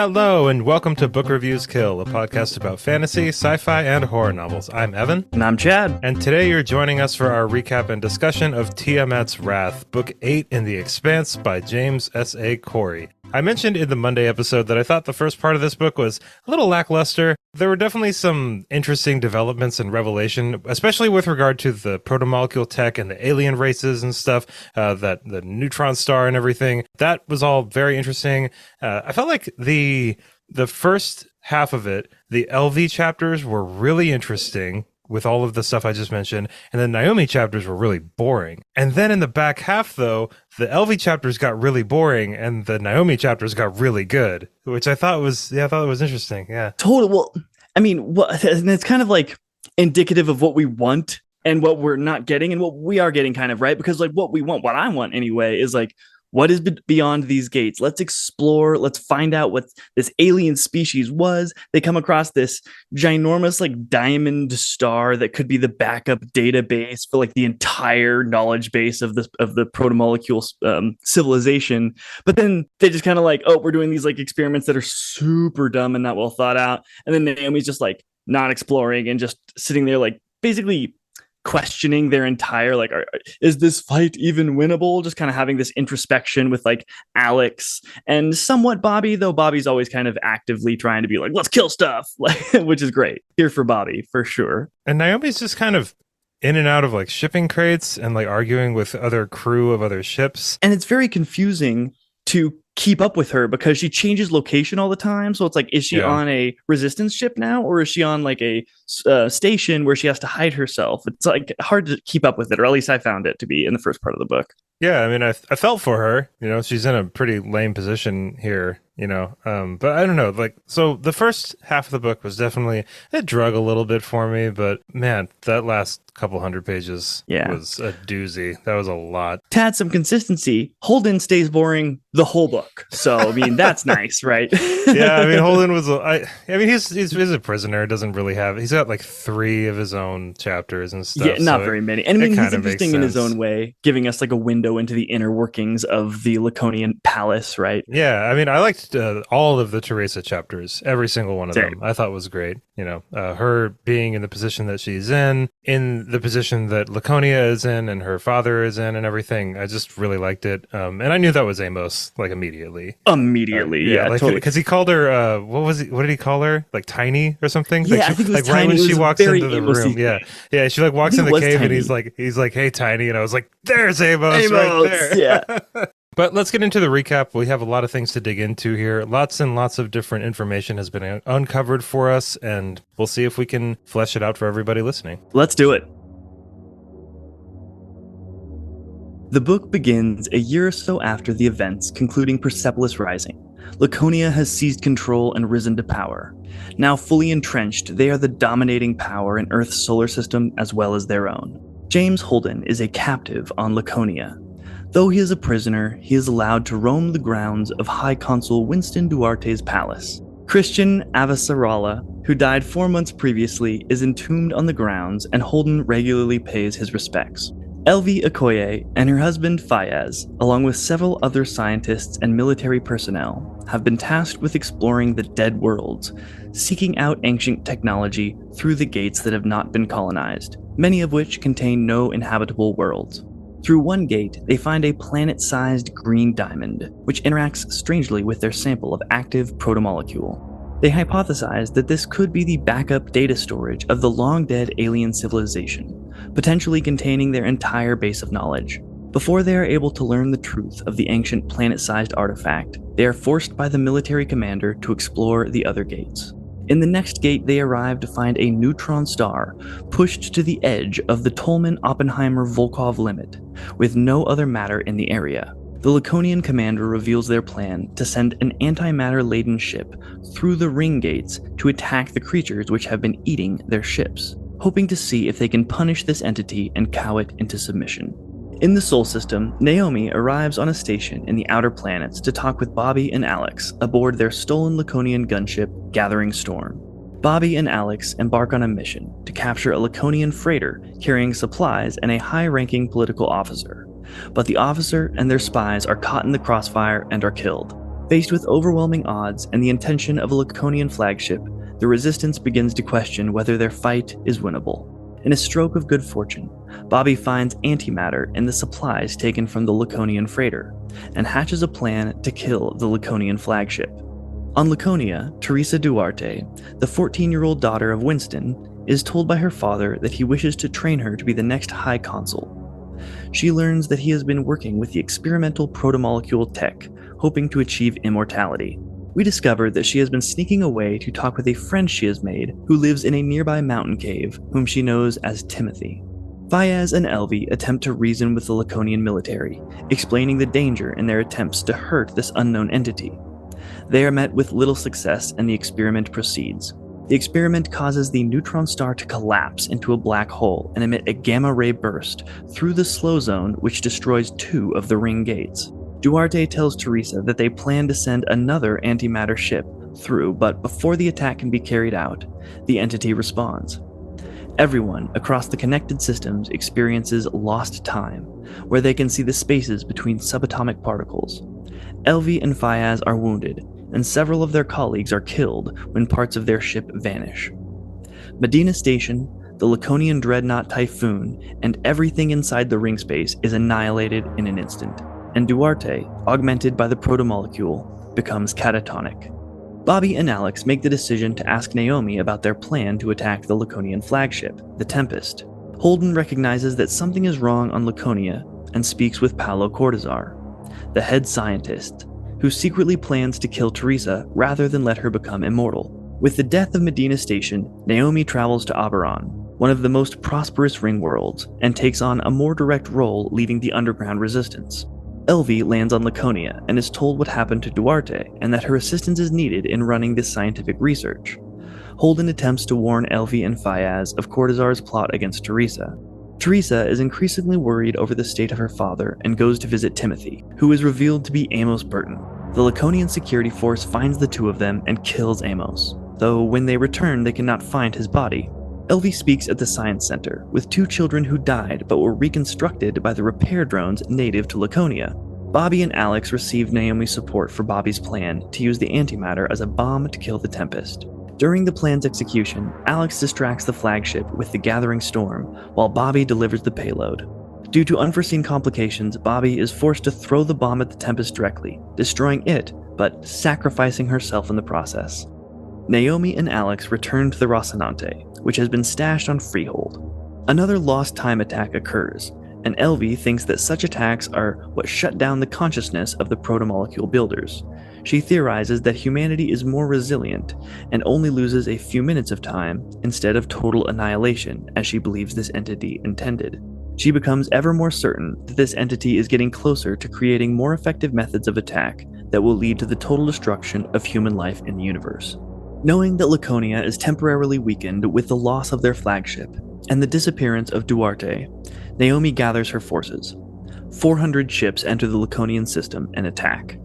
Hello, and welcome to Book Reviews Kill, a podcast about fantasy, sci-fi, and horror novels. I'm Evan. And I'm Chad. And today you're joining us for our recap and discussion of Tiamat's Wrath, Book 8 in the Expanse by James S.A. Corey. I mentioned in the Monday episode that I thought the first part of this book was a little lackluster. There were definitely some interesting developments and revelation, especially with regard to the protomolecule tech and the alien races and stuff, that the neutron star and everything. That was all very interesting. I felt like the first half of it, the LV chapters were really interesting with all of the stuff I just mentioned, and the Naomi chapters were really boring. And then in the back half, though, the LV chapters got really boring, and the Naomi chapters got really good, which I thought was interesting. Yeah, totally. Well, I mean, and it's kind of like indicative of what we want and what we're not getting, and what we are getting, kind of, right? Because like what I want anyway, is like, what is beyond these gates? Let's explore. Let's find out what this alien species was. They come across this ginormous like diamond star that could be the backup database for like the entire knowledge base of the protomolecule civilization. But then they just kind of like, oh, we're doing these like experiments that are super dumb and not well thought out. And then Naomi's just like not exploring and just sitting there like basically questioning their entire like, is this fight even winnable? Just kind of having this introspection with like Alex and somewhat Bobby, though Bobby's always kind of actively trying to be like, let's kill stuff, like, which is great. Here for Bobby for sure. And Naomi's just kind of in and out of like shipping crates and like arguing with other crew of other ships, and it's very confusing to keep up with her because she changes location all the time. So it's like, is she on a resistance ship now, or is she on like a station where she has to hide herself? It's like hard to keep up with it, or at least I found it to be in the first part of the book. Yeah, I mean, I felt for her. You know, she's in a pretty lame position here, you know. But I don't know. Like, so the first half of the book was definitely, it drug a little bit for me. But man, that last couple hundred pages was a doozy. That was a lot. To add some consistency, Holden stays boring the whole book. So, I mean, that's nice, right? Yeah, I mean, Holden was, I mean, he's a prisoner. Doesn't really have, he's got like 3 of his own chapters and stuff. Yeah, not very many. And I mean, he's interesting in his own way, giving us like a window into the inner workings of the Laconian palace, right? Yeah, I mean, I liked all of the Teresa chapters, every single one of them. I thought was great. You know, her being in the position that she's in the position that Laconia is in, and her father is in, and everything. I just really liked it. And I knew that was Amos, like immediately. Yeah, like, totally. Because he called her, what did he call her? Like Tiny or something? Yeah, like, I think it was like Tiny. right when she walks into the room. Thing. Yeah, she like walks in the cave, Tiny. and he's like, hey, Tiny, and I was like, there's Amos right there. Yeah. But let's get into the recap. We have a lot of things to dig into here. Lots and lots of different information has been uncovered for us, and we'll see if we can flesh it out for everybody listening. Let's do it. The book begins a year or so after the events concluding Persepolis Rising. Laconia has seized control and risen to power. Now fully entrenched, they are the dominating power in Earth's solar system as well as their own. James Holden is a captive on Laconia. Though he is a prisoner, he is allowed to roam the grounds of High Consul Winston Duarte's palace. Christian Avasarala, who died 4 months previously, is entombed on the grounds, and Holden regularly pays his respects. Elvie Okoye and her husband Fayez, along with several other scientists and military personnel, have been tasked with exploring the dead worlds, seeking out ancient technology through the gates that have not been colonized, many of which contain no inhabitable worlds. Through one gate, they find a planet-sized green diamond, which interacts strangely with their sample of active protomolecule. They hypothesize that this could be the backup data storage of the long-dead alien civilization, potentially containing their entire base of knowledge. Before they are able to learn the truth of the ancient planet-sized artifact, they are forced by the military commander to explore the other gates. In the next gate, they arrive to find a neutron star pushed to the edge of the Tolman-Oppenheimer-Volkov limit, with no other matter in the area. The Laconian commander reveals their plan to send an antimatter-laden ship through the ring gates to attack the creatures which have been eating their ships, hoping to see if they can punish this entity and cow it into submission. In the Sol system, Naomi arrives on a station in the outer planets to talk with Bobby and Alex aboard their stolen Laconian gunship, Gathering Storm. Bobby and Alex embark on a mission to capture a Laconian freighter carrying supplies and a high-ranking political officer. But the officer and their spies are caught in the crossfire and are killed. Faced with overwhelming odds and the intention of a Laconian flagship, the Resistance begins to question whether their fight is winnable. In a stroke of good fortune, Bobby finds antimatter in the supplies taken from the Laconian freighter, and hatches a plan to kill the Laconian flagship. On Laconia, Teresa Duarte, the 14-year-old daughter of Winston, is told by her father that he wishes to train her to be the next High Consul. She learns that he has been working with the experimental protomolecule tech, hoping to achieve immortality. We discover that she has been sneaking away to talk with a friend she has made who lives in a nearby mountain cave, whom she knows as Timothy. Fayaz and Elvie attempt to reason with the Laconian military, explaining the danger in their attempts to hurt this unknown entity. They are met with little success and the experiment proceeds. The experiment causes the neutron star to collapse into a black hole and emit a gamma-ray burst through the slow zone, which destroys 2 of the ring gates. Duarte tells Teresa that they plan to send another antimatter ship through, but before the attack can be carried out, the entity responds. Everyone across the connected systems experiences lost time, where they can see the spaces between subatomic particles. Elvie and Fayaz are wounded, and several of their colleagues are killed when parts of their ship vanish. Medina Station, the Laconian dreadnought Typhoon, and everything inside the ring space is annihilated in an instant, and Duarte, augmented by the protomolecule, becomes catatonic. Bobby and Alex make the decision to ask Naomi about their plan to attack the Laconian flagship, the Tempest. Holden recognizes that something is wrong on Laconia and speaks with Paolo Cortazar, the head scientist, who secretly plans to kill Teresa rather than let her become immortal. With the death of Medina Station, Naomi travels to Oberon, one of the most prosperous ring worlds, and takes on a more direct role leading the underground resistance. Elvie lands on Laconia and is told what happened to Duarte and that her assistance is needed in running this scientific research. Holden attempts to warn Elvie and Fayaz of Cortazar's plot against Teresa. Teresa is increasingly worried over the state of her father and goes to visit Timothy, who is revealed to be Amos Burton. The Laconian security force finds the 2 of them and kills Amos, though when they return they cannot find his body. Elvie speaks at the Science Center with 2 children who died but were reconstructed by the repair drones native to Laconia. Bobby and Alex receive Naomi's support for Bobby's plan to use the antimatter as a bomb to kill the Tempest. During the plan's execution, Alex distracts the flagship with the gathering storm, while Bobby delivers the payload. Due to unforeseen complications, Bobby is forced to throw the bomb at the Tempest directly, destroying it, but sacrificing herself in the process. Naomi and Alex return to the Rocinante, which has been stashed on Freehold. Another lost time attack occurs, and Elvie thinks that such attacks are what shut down the consciousness of the protomolecule builders. She theorizes that humanity is more resilient and only loses a few minutes of time instead of total annihilation, as she believes this entity intended. She becomes ever more certain that this entity is getting closer to creating more effective methods of attack that will lead to the total destruction of human life in the universe. Knowing that Laconia is temporarily weakened with the loss of their flagship and the disappearance of Duarte, Naomi gathers her forces. 400 ships enter the Laconian system and attack.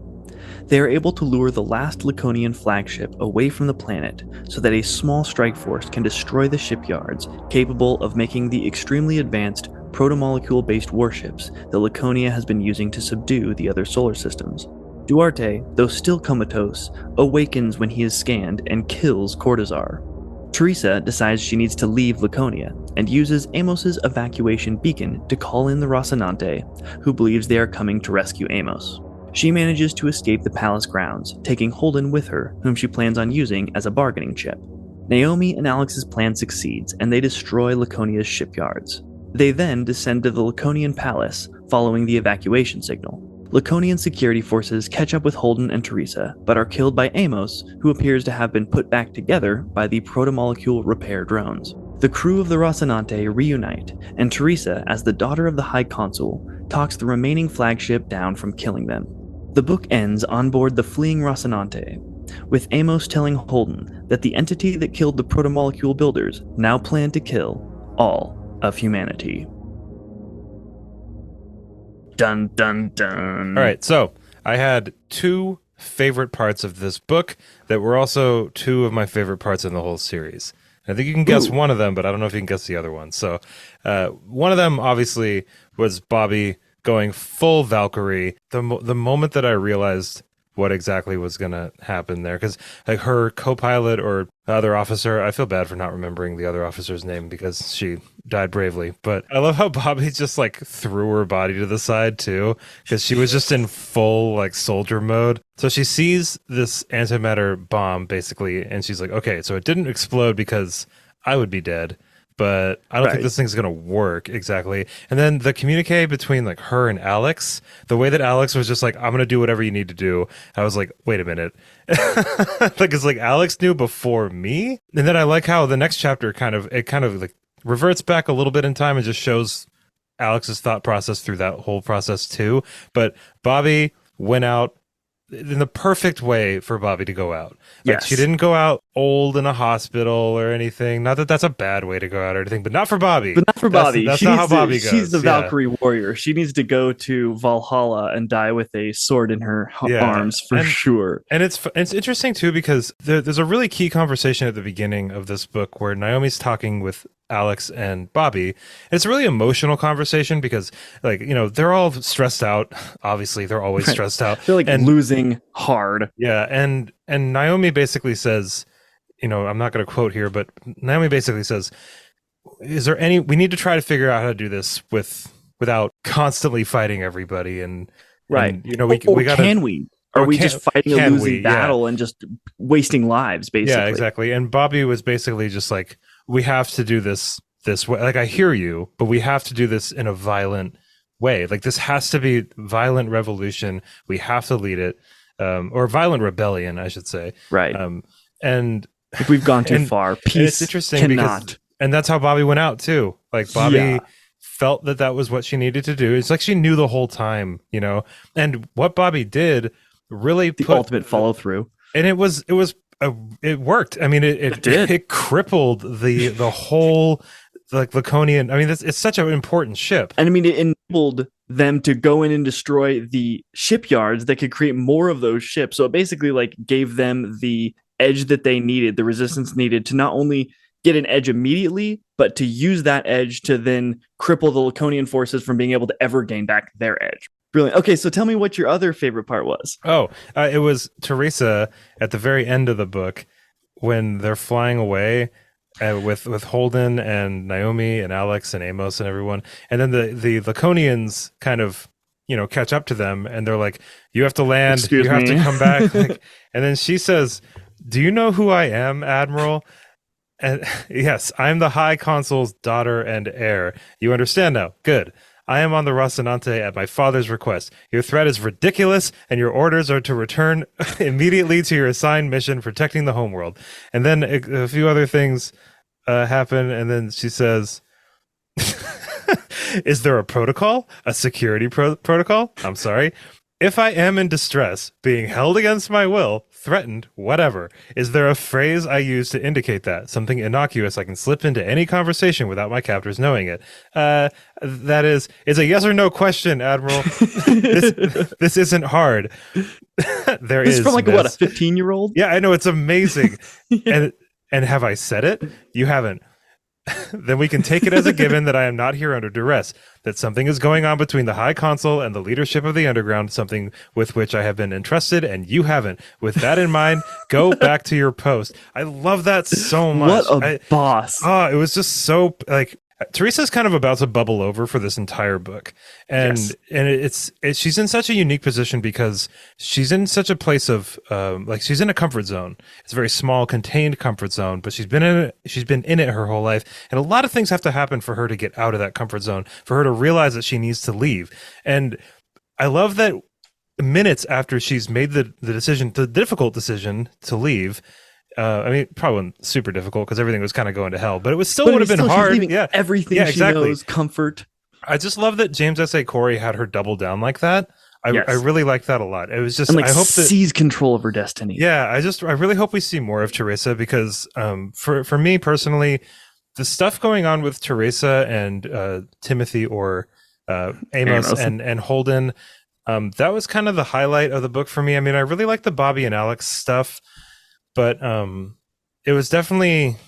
They are able to lure the last Laconian flagship away from the planet so that a small strike force can destroy the shipyards capable of making the extremely advanced protomolecule-based warships that Laconia has been using to subdue the other solar systems. Duarte, though still comatose, awakens when he is scanned and kills Cortazar. Teresa decides she needs to leave Laconia and uses Amos's evacuation beacon to call in the Rocinante, who believes they are coming to rescue Amos. She manages to escape the palace grounds, taking Holden with her, whom she plans on using as a bargaining chip. Naomi and Alex's plan succeeds, and they destroy Laconia's shipyards. They then descend to the Laconian palace, following the evacuation signal. Laconian security forces catch up with Holden and Teresa, but are killed by Amos, who appears to have been put back together by the protomolecule repair drones. The crew of the Rocinante reunite, and Teresa, as the daughter of the High Consul, talks the remaining flagship down from killing them. The book ends on board the fleeing Rocinante, with Amos telling Holden that the entity that killed the protomolecule builders now planned to kill all of humanity. Dun dun dun. All right, so I had 2 favorite parts of this book that were also 2 of my favorite parts in the whole series. I think you can guess one of them, but I don't know if you can guess the other one. So one of them, obviously, was Bobby going full Valkyrie. The moment that I realized what exactly was going to happen there. Because like her co-pilot or other officer, I feel bad for not remembering the other officer's name because she died bravely. But I love how Bobby just like threw her body to the side too, because she was just in full like soldier mode. So she sees this antimatter bomb basically, and she's like, okay, so it didn't explode because I would be dead, but I don't think this thing's gonna work exactly. And then the communique between like her and Alex, the way that Alex was just like, I'm gonna do whatever you need to do. I was like, wait a minute. Like it's like Alex knew before me. And then I like how the next chapter kind of like reverts back a little bit in time and just shows Alex's thought process through that whole process too. But Bobby went out in the perfect way for Bobby to go out. Like she didn't go out old in a hospital or anything. Not that that's a bad way to go out or anything, but not for Bobby. But not for Bobby. That's not how Bobby goes. She's the Valkyrie warrior. She needs to go to Valhalla and die with a sword in her arms for sure. And it's interesting too because there's a really key conversation at the beginning of this book where Naomi's talking with Alex and Bobby. It's a really emotional conversation because, like, you know, they're all stressed out. Obviously, they're always stressed out. They're like losing hard. Yeah, and Naomi basically says, you know, I'm not going to quote here, but Naomi basically says, "Is there any? We need to try to figure out how to do this without constantly fighting everybody." And you know, we got. Can we? Are we just fighting a losing battle and just wasting lives, basically? Yeah, exactly. And Bobby was basically just like, we have to do this way. Like, I hear you, but we have to do this in a violent way. Like, this has to be violent revolution. We have to lead it, or violent rebellion, I should say. Right. And if we've gone too far, peace it's interesting because, and that's how Bobby went out too. Like Bobby felt that was what she needed to do. It's like she knew the whole time, you know. And what Bobby did really the ultimate follow through, and it worked. I mean, it did. It crippled the whole like Laconian. I mean, it's such an important ship, and I mean, it enabled them to go in and destroy the shipyards that could create more of those ships. So it basically like gave them the edge that they needed, the resistance needed to not only get an edge immediately, but to use that edge to then cripple the Laconian forces from being able to ever gain back their edge. Brilliant. Okay, so tell me what your other favorite part was. It was Teresa at the very end of the book when they're flying away with Holden and Naomi and Alex and Amos and everyone, and then the Laconians kind of, you know, catch up to them and they're like, "You have to land. Excuse you have me. to come back." And then she says, "Do you know who I am, Admiral?" And yes, I'm the High Consul's daughter and heir. You understand now? Good. I am on the Rocinante at my father's request. Your threat is ridiculous, and your orders are to return immediately to your assigned mission, protecting the homeworld. And then a few other things happen, and then she says, "Is there a protocol? A security protocol? I'm sorry. If I am in distress, being held against my will, threatened, whatever, is there a phrase I use to indicate that? Something innocuous I can slip into any conversation without my captors knowing it? That is, it's a yes or no question, Admiral. this isn't hard." This is from like, what, a 15-year-old? Yeah, I know, it's amazing. And have I said it? You haven't. Then we can take it as a given that I am not here under duress, that something is going on between the High Consul and the leadership of the Underground, something with which I have been entrusted and you haven't. With that in mind, go back to your post. I love that so much. What a boss. Oh, it was just so, like, Teresa's kind of about to bubble over for this entire book, and she's in such a unique position because she's in such a place of like, she's in a comfort zone. It's a very small, contained comfort zone, but she's been in it her whole life, and a lot of things have to happen for her to get out of that comfort zone, for her to realize that she needs to leave. And I love that minutes after she's made the decision, the difficult decision to leave. I mean, it probably wasn't super difficult because everything was kind of going to hell, but it would have been hard. Yeah, everything she knows, comfort. I just love that James S.A. Corey had her double down like that. I really like that a lot. It was just, and like, I hope that seize control of her destiny. Yeah, I really hope we see more of Teresa because for me personally, the stuff going on with Teresa and Timothy or Amos and Holden, that was kind of the highlight of the book for me. I mean, I really like the Bobby and Alex stuff. But it was definitely,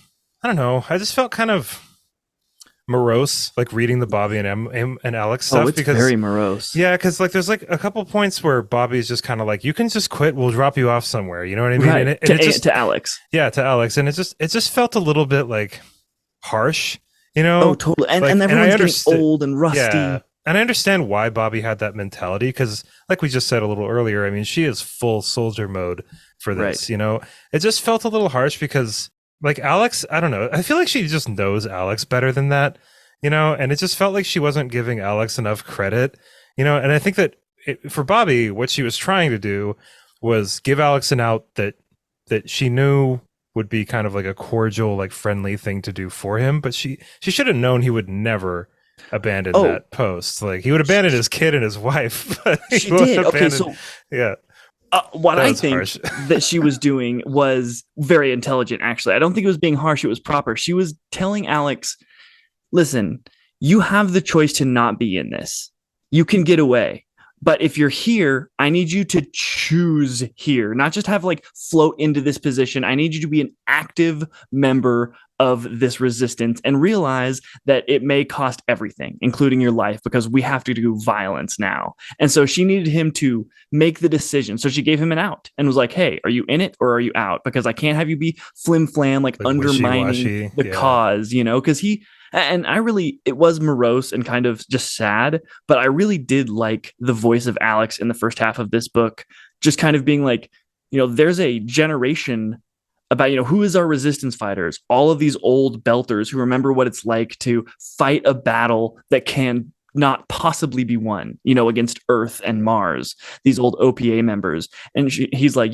I don't know, I just felt kind of morose, like reading the Bobby and and Alex stuff. Oh, it's because very morose. yeah, because like there's like a couple points where Bobby's just kind of like, you can just quit, we'll drop you off somewhere, you know what I mean? Right. And it just To Alex. yeah, to Alex, and it just felt a little bit like harsh, Oh, totally. And like, and everyone's getting understand, old and rusty. yeah, and I understand why Bobby had that mentality, because like we just said a little earlier, I mean, she is full soldier mode for this. Right. It just felt a little harsh because like Alex, I don't know, I feel like she just knows Alex better than that, and it just felt like she wasn't giving Alex enough credit, and I think that for Bobby, what she was trying to do was give Alex an out that she knew would be kind of like a cordial, like friendly thing to do for him, but she should have known he would never abandon that post. Like he would abandon his kid and his wife, but she did. Okay, so yeah. What I think that she was doing was very intelligent, actually. I don't think it was being harsh. It was proper. She was telling Alex, listen, you have the choice to not be in this. You can get away. But if you're here, I need you to choose here, not just have like float into this position. I need you to be an active member of this resistance and realize that it may cost everything, including your life, because we have to do violence now. And so she needed him to make the decision. So she gave him an out and was like, hey, are you in it or are you out? Because I can't have you be flim flam, like undermining the cause, because it was morose and kind of just sad, but I really did like the voice of Alex in the first half of this book, just kind of being like, there's a generation about, who is our resistance fighters, all of these old belters who remember what it's like to fight a battle that can not possibly be won, against Earth and Mars, these old OPA members. And he's like,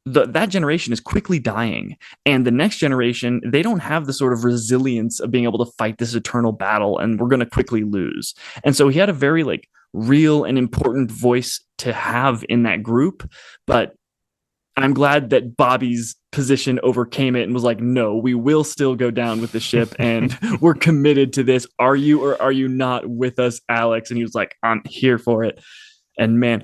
that generation is quickly dying. And the next generation, they don't have the sort of resilience of being able to fight this eternal battle. And we're going to quickly lose. And so he had a very like real and important voice to have in that group. But I'm glad that Bobby's position overcame it and was like, no, we will still go down with the ship and we're committed to this. Are you or are you not with us, Alex? And he was like, I'm here for it. And man,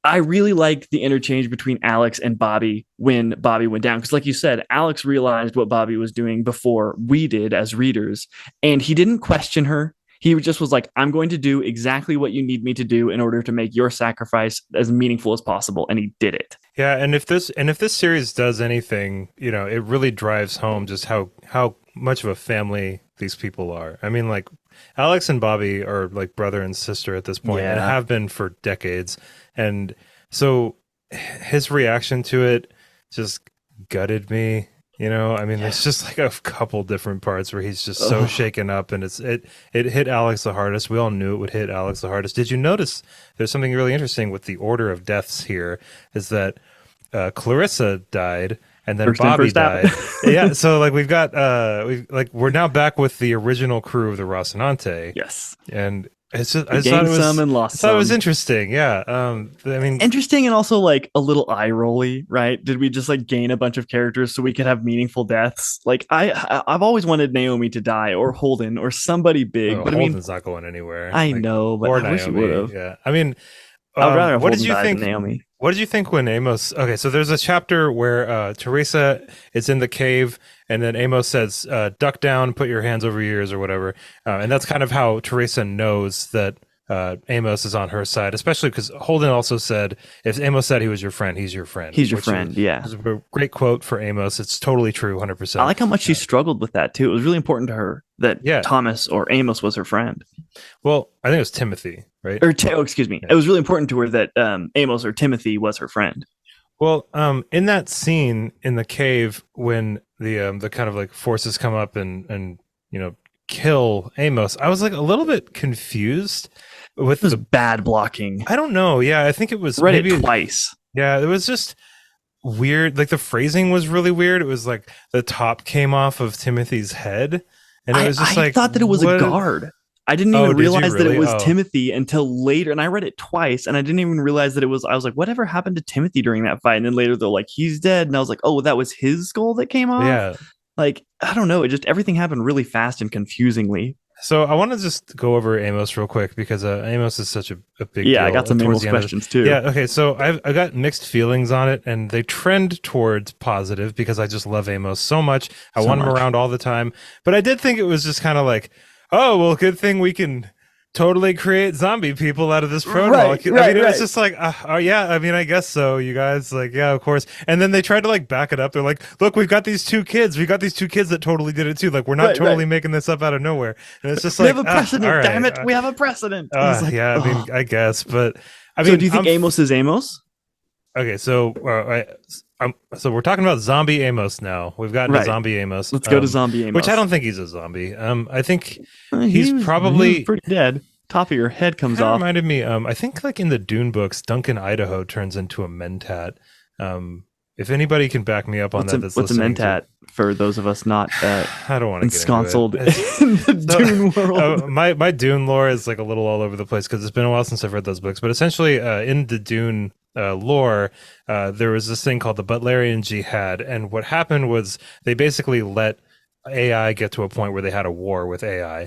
I really liked the interchange between Alex and Bobby when Bobby went down. Because like you said, Alex realized what Bobby was doing before we did as readers. And he didn't question her. He just was like, I'm going to do exactly what you need me to do in order to make your sacrifice as meaningful as possible. And he did it. Yeah. And if this series does anything, it really drives home just how much of a family these people are. I mean, like Alex and Bobby are like brother and sister at this point, and have been for decades. And so his reaction to it just gutted me. I mean, there's just like a couple different parts where he's just so shaken up, and it hit Alex the hardest. We all knew it would hit Alex the hardest. Did you notice there's something really interesting with the order of deaths here is that Clarissa died and then Bobby died. Yeah. So like we've got we're now back with the original crew of the Rocinante. Yes. And it's just, I thought it was interesting. Yeah. I mean, interesting and also like a little eye rolly, right? Did we just like gain a bunch of characters so we could have meaningful deaths? Like I've always wanted Naomi to die or Holden or somebody big, but Holden's not going anywhere. I know, but I wish he would have. Yeah. I mean, I would rather have Holden die than Naomi. What did you think when Amos? Okay, so there's a chapter where Teresa is in the cave, and then Amos says, "Duck down, put your hands over your ears," or whatever, and that's kind of how Teresa knows that Amos is on her side. Especially because Holden also said, "If Amos said he was your friend, he's your friend." He's your friend. Yeah, it's a great quote for Amos. It's totally true, 100%. I like how much she struggled with that too. It was really important to her that Thomas or Amos was her friend. Well, I think it was Timothy, right? Excuse me. Yeah. It was really important to her that Amos or Timothy was her friend. Well, in that scene in the cave when the kind of like forces come up and kill Amos, I was like a little bit confused with the bad blocking. I don't know. Yeah, I think it was read it twice. Yeah, it was just weird. Like the phrasing was really weird. It was like the top came off of Timothy's head, and it was just I thought that it was a guard. I didn't even realize that it was Timothy until later. And I read it twice and I didn't even realize that it was, I was like, whatever happened to Timothy during that fight? And then later they're like, he's dead. And I was like, oh, that was his skull that came off? Yeah. Like, I don't know. It just, everything happened really fast and confusingly. So I want to just go over Amos real quick because Amos is such a big deal. Yeah, I got some Amos questions too. Yeah, okay. So I got mixed feelings on it, and they trend towards positive because I just love Amos so much. I want him around all the time. But I did think it was just kind of like, oh, well, good thing we can totally create zombie people out of this proton. Right, I right, mean, it was right. just like, oh, yeah, I mean, I guess so, you guys. Like, yeah, of course. And then they tried to like back it up. They're like, look, we've got these two kids. We've got these two kids that totally did it too. Like, we're not Right, right. totally making this up out of nowhere. And it's just We like, have a all precedent, damn right. it. We have a precedent. It's like, Yeah, I mean, oh. I guess. But I So mean, do you think Amos is Amos? okay, so so we're talking about zombie Amos now. We've gotten to Right. zombie Amos. Let's go to zombie which I Amos. don't think he's a zombie. I think He he's was probably pretty dead. Top of your head comes kind of off. reminded me. I think like in the Dune books, Duncan Idaho turns into a mentat. If anybody can back me up on What's that, what's a mentat for those of us not I don't want to get ensconced into it. in the Dune world? My Dune lore is like a little all over the place because it's been a while since I've read those books. But essentially, in the Dune lore, there was this thing called the Butlerian Jihad, and what happened was they basically let AI get to a point where they had a war with AI,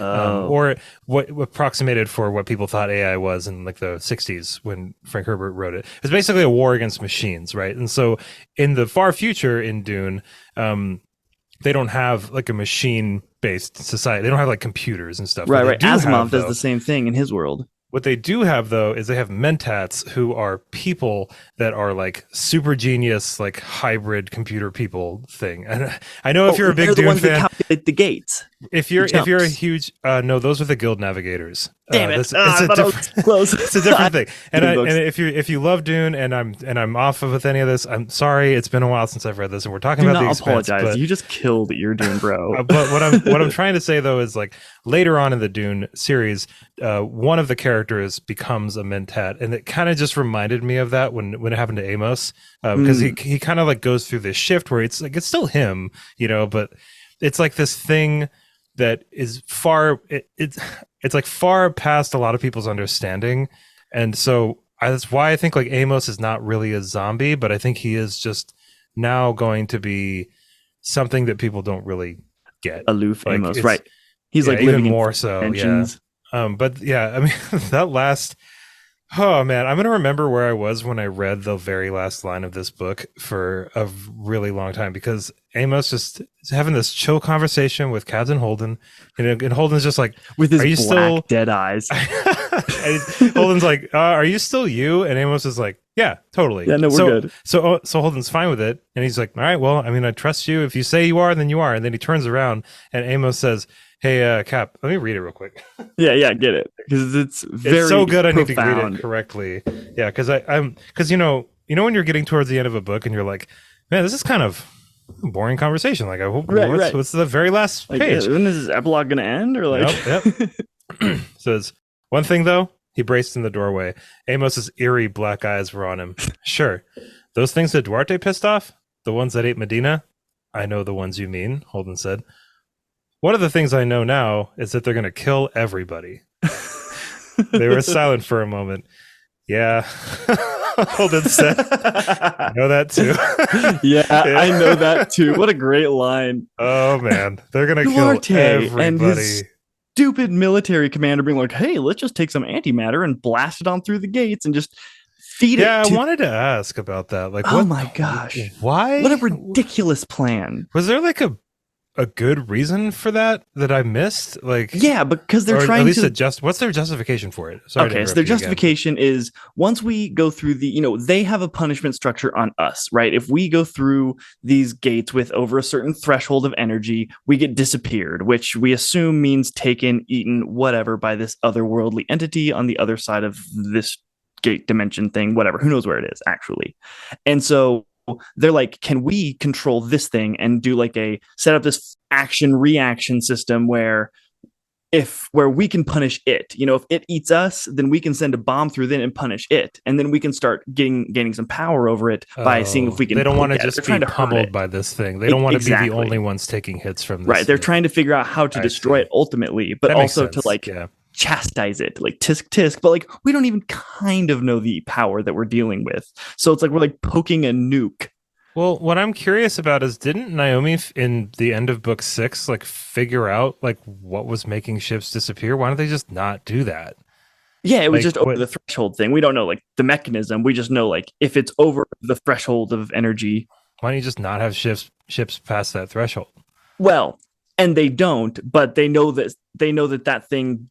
or what approximated for what people thought AI was in like the 60s when Frank Herbert wrote it. It's basically a war against machines, right? And so in the far future in Dune, they don't have like a machine based society. They don't have like computers and stuff. Right, right. Asimov does though, the same thing in his world. what they do have though is they have mentats who are people that are like super genius, like hybrid computer people thing. And I know if you're a big they're the Dune ones that fan, calculate the gates. if you're a huge no, those are the guild navigators. Damn it! It's I a thought I was different close. it's a different thing. And Dune books. if you love Dune and I'm off of with any of this, I'm sorry. It's been a while since I've read this, and we're talking Do about the not Expanse. apologize. But, You just killed your Dune, bro. but what I'm trying to say though is like later on in the Dune series, one of the characters becomes a mentat, and it kind of just reminded me of that when it happened to Amos, because he kind of like goes through this shift where it's like it's still him, you know, but it's like this thing that is it's like far past a lot of people's understanding, and so that's why I think like Amos is not really a zombie, but I think he is just now going to be something that people don't really get. Aloof Like, Amos, right? He's like even living more in so, dimensions. yeah. But yeah, I mean that last. Oh man, I'm gonna remember where I was when I read the very last line of this book for a really long time, because Amos just is having this chill conversation with Captain Holden, and Holden's just like, With his "Are you black still dead eyes. And Holden's like, "Are you still you?" And Amos is like, "Yeah, totally." Yeah, no, we're good. So Holden's fine with it, and he's like, "All right, well, I mean, I trust you. If you say you are, then you are." And then he turns around, and Amos says, "Hey, Cap, let me read it real quick." Yeah, get it, because it's very It's so good. profound. I need to read it correctly. Yeah, because you know when you're getting towards the end of a book and you're like, man, this is kind of a boring conversation. Like, I hope what's the very last Like, page? when is this epilogue gonna end? Or like, Yep. Says one thing though. He braced in the doorway. Amos's eerie black eyes were on him. Sure, those things that Duarte pissed off, the ones that ate Medina. I know the ones you mean, Holden said. One of the things I know now is that they're going to kill everybody. They were silent for a moment. Yeah. Holden said. I know that too. yeah, I know that too. What a great line. Oh, man. They're going to kill Duarte everybody. and his stupid military commander being like, hey, let's just take some antimatter and blast it on through the gates and just feed it. Yeah, I wanted to ask about that. Like, oh my gosh. Why? What a ridiculous plan. Was there like a good reason for that I missed? Like, yeah, because they're trying at least to what's their justification for it? Sorry okay, so their justification is once we go through they have a punishment structure on us, right? If we go through these gates with over a certain threshold of energy, we get disappeared, which we assume means taken, eaten, whatever, by this otherworldly entity on the other side of this gate dimension thing, whatever. Who knows where it is actually? And so they're like, can we control this thing and do like set up this action reaction system where we can punish it, if it eats us, then we can send a bomb through then and punish it, and then we can start gaining some power over it by seeing if we can. They don't want to just be pummeled by this thing. They don't want to be the only ones taking hits from this. Right, they're trying to figure out how to destroy it ultimately, but also to chastise it, like tisk, but like we don't even kind of know the power that we're dealing with, so it's like we're like poking a nuke. Well, what I'm curious about is, didn't Naomi in the end of book 6 like figure out like what was making ships disappear? Why don't they just not do that? Yeah, it was just over the threshold thing. We don't know like the mechanism. We just know like if it's over the threshold of energy. Why don't you just not have ships past that threshold? Well, and they don't, but they know that thing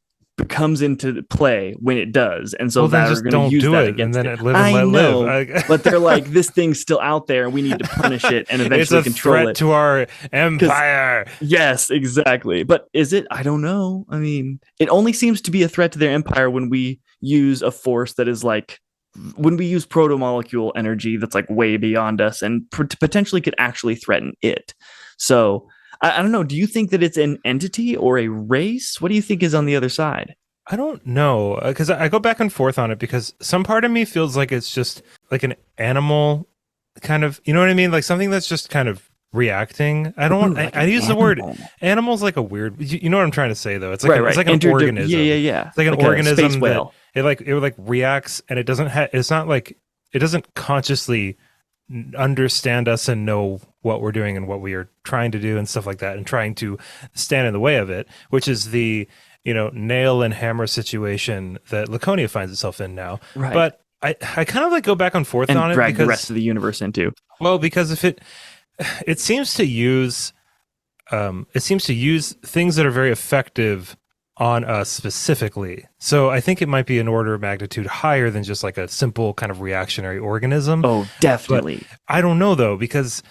comes into play when it does, and so Well, then they're just going to don't use do that it, and against then it. live and I let know, live. but they're like, this thing's still out there, and we need to punish it and It's eventually a control threat it. to our empire. Yes, exactly. But is it? I don't know. I mean, it only seems to be a threat to their empire when we use a force that is like when we use proto-molecule energy that's like way beyond us and potentially could actually threaten it. So I don't know. Do you think that it's an entity or a race? What do you think is on the other side? I don't know, because I go back and forth on it, because some part of me feels like it's just like an animal kind of, you know what I mean? Like something that's just kind of reacting. I don't want, Ooh, like I an use the word animal. animal's like a weird, you know what I'm trying to say though? It's like Right, it's right. like an Yeah, yeah, organism. yeah. It's like an Like a space organism that whale. it reacts, and it doesn't have, it's not like, it doesn't consciously understand us and know what we're doing and what we are trying to do and stuff like that, and trying to stand in the way of it, which is the, nail and hammer situation that Laconia finds itself in now. Right. But I kind of like go back and forth And on it, drag the rest because, of the universe into. well, because if it seems to use things that are very effective on us specifically. So I think it might be an order of magnitude higher than just like a simple kind of reactionary organism. Oh, definitely. But I don't know though, because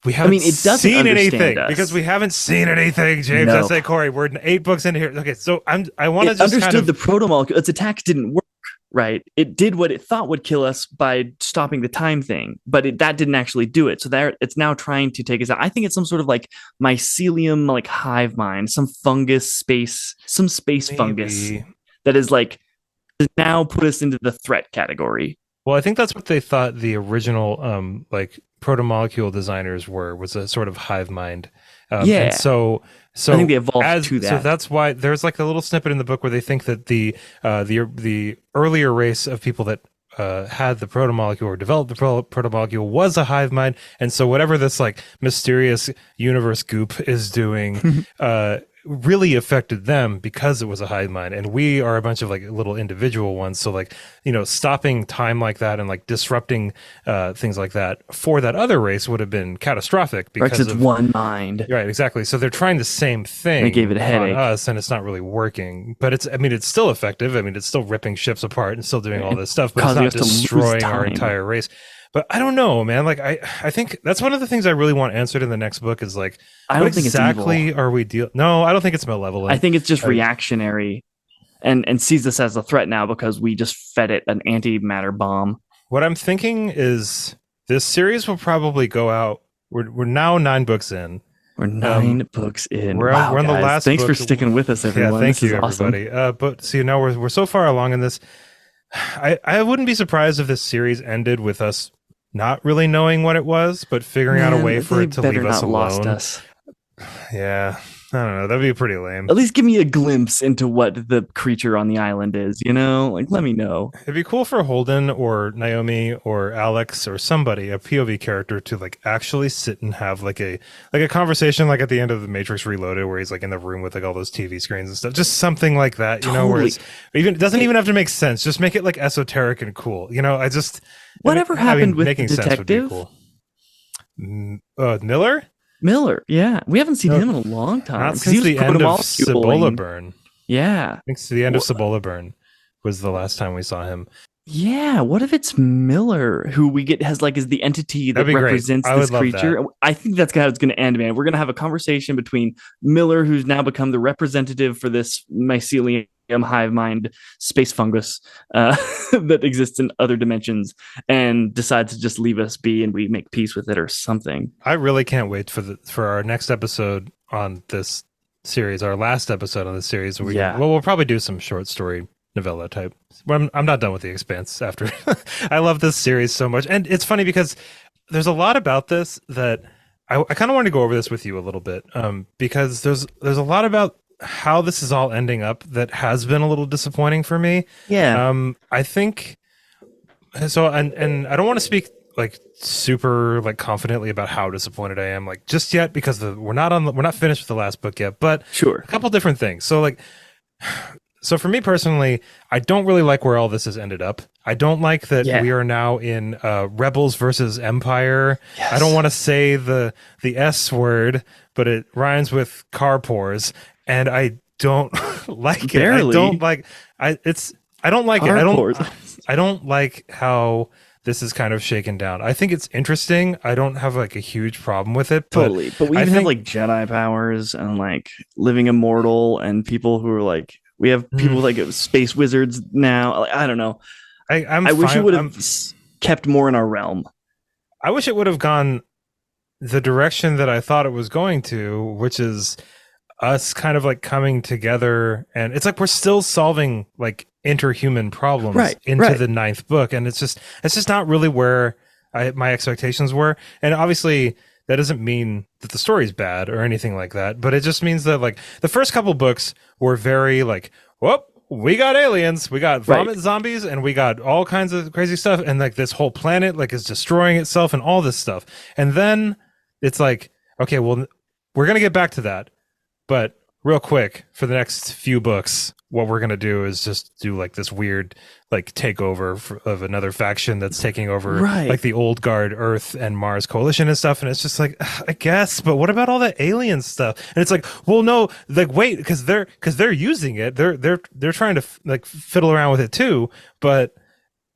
we haven't it doesn't seen understand anything. us. Because we haven't seen anything, James. No. S.A. Corey. We're 8 books into here. Okay, so I want to It just understood kind of the proto-molecule. Its attacks didn't work, right? It did what it thought would kill us by stopping the time thing, but that didn't actually do it. So there, it's now trying to take us out. I think it's some sort of like mycelium, like hive mind, some space fungus maybe. that is like now put us into the threat category. Well, I think that's what they thought the original like proto-molecule designers was a sort of hive mind. Yeah. And so I think they evolved to that. So that's why there's like a little snippet in the book where they think that the earlier race of people that had the proto-molecule or developed the proto-molecule was a hive mind, and so whatever this like mysterious universe goop is doing really affected them because it was a hive mind, and we are a bunch of like little individual ones. So like, stopping time like that and like disrupting things like that for that other race would have been catastrophic, because it's one mind. Right, exactly. So they're trying the same thing. They gave it a headache on us, and it's not really working. But it's still effective. I mean, it's still ripping ships apart and still doing all this stuff, but it's not destroying our entire race. But I don't know, man. Like I think that's one of the things I really want answered in the next book is like, I don't think exactly it's evil. are we No, I don't think it's malevolent. I think it's just reactionary and sees us as a threat now because we just fed it an antimatter bomb. What I'm thinking is this series will probably go out. We're now 9 books in. We're 9 books in. We're on the last. Thanks book. For sticking with us, everyone. Yeah, thank you, awesome. everybody. But see, now we're so far along in this. I wouldn't be surprised if this series ended with us not really knowing what it was, but figuring out a way for it to leave us alone. Lost us. Yeah, I don't know. That'd be pretty lame. At least give me a glimpse into what the creature on the island is, Like, let me know. It'd be cool for Holden or Naomi or Alex or somebody, a POV character, to like actually sit and have like a conversation, like at the end of the Matrix Reloaded, where he's like in the room with like all those TV screens and stuff. Just something like that, where it's it doesn't even have to make sense. Just make it like esoteric and cool. Whatever happened with making the detective? Sense would be cool. Miller, yeah. We haven't seen him in a long time. Not since the end of Cibola Burn. Yeah. I think the end of Cibola Burn was the last time we saw him. Yeah, what if it's Miller, who we get is the entity that represents this creature? I think that's how it's going to end, man. We're going to have a conversation between Miller, who's now become the representative for this mycelium hive mind space fungus that exists in other dimensions, and decides to just leave us be, and we make peace with it or something. I really can't wait for our next episode on this series, our last episode on this series. Where we'll probably do some short story novella type. I'm not done with the Expanse after. I love this series so much, and it's funny because there's a lot about this that I kind of want to go over this with you a little bit, because there's a lot about how this is all ending up that has been a little disappointing for me. Yeah. I think so, and I don't want to speak like super like confidently about how disappointed I am like just yet, because we're not finished with the last book yet, but sure, a couple different things. So like so for me personally, I don't really like where all this has ended up. I don't like that Yeah. we are now in Rebels versus Empire. Yes. I don't want to say the S word, but it rhymes with carpors, and I don't like it. Barely. I don't like I don't like Carpors. it. I don't like how this is kind of shaken down. I think it's interesting. I don't have like a huge problem with it. Totally. But we I even have think- like Jedi powers and like living immortal and people who are like, we have people like space wizards now. Like, I don't know. I wish it would have kept more in our realm. I wish it would have gone the direction that I thought it was going to, which is us kind of like coming together, and it's like we're still solving like interhuman problems into the ninth book, and it's just not really where my expectations were. And obviously that doesn't mean that the story's bad or anything like that, but it just means that like the first couple books were very like, whoop, we got aliens, we got vomit zombies, and we got all kinds of crazy stuff, and like this whole planet like is destroying itself and all this stuff. And then it's like, okay, well, we're gonna get back to that, but real quick, for the next few books, what we're gonna do is just do like this weird like takeover of another faction that's taking over like the old guard Earth and Mars coalition and stuff. And it's just like, I guess, but what about all the alien stuff? And it's like, well, no, like wait, because they're using it, they're trying to like fiddle around with it too, but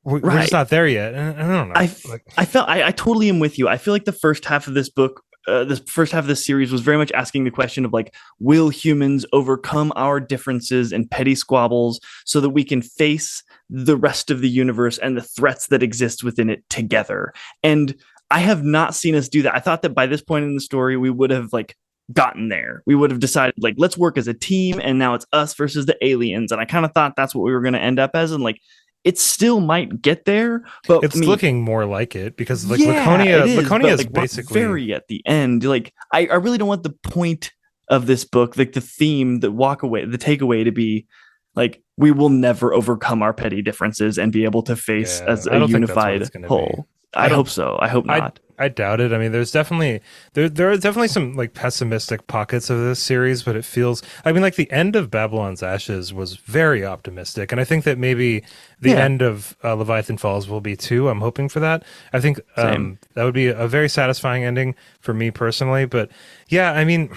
we're just not there yet. And I don't know. I totally am with you. I feel like the first half of this book, this first half of this series was very much asking the question of like, will humans overcome our differences and petty squabbles so that we can face the rest of the universe and the threats that exist within it together? And I have not seen us do that. I thought that by this point in the story, we would have like gotten there. We would have decided like, let's work as a team. And now it's us versus the aliens. And I kind of thought that's what we were going to end up as. And like, it still might get there, but it's looking more like it, because like Laconia is like, basically very at the end. Like I really don't want the point of this book, like the theme, the takeaway to be like, we will never overcome our petty differences and be able to face as a unified whole. I hope so. I hope not. I doubt it. I mean, there's definitely there are definitely some like pessimistic pockets of this series, but it feels, I mean, like the end of Babylon's Ashes was very optimistic, and I think that maybe the end of Leviathan Falls will be too. I'm hoping for that. I think that would be a very satisfying ending for me personally. But yeah, I mean,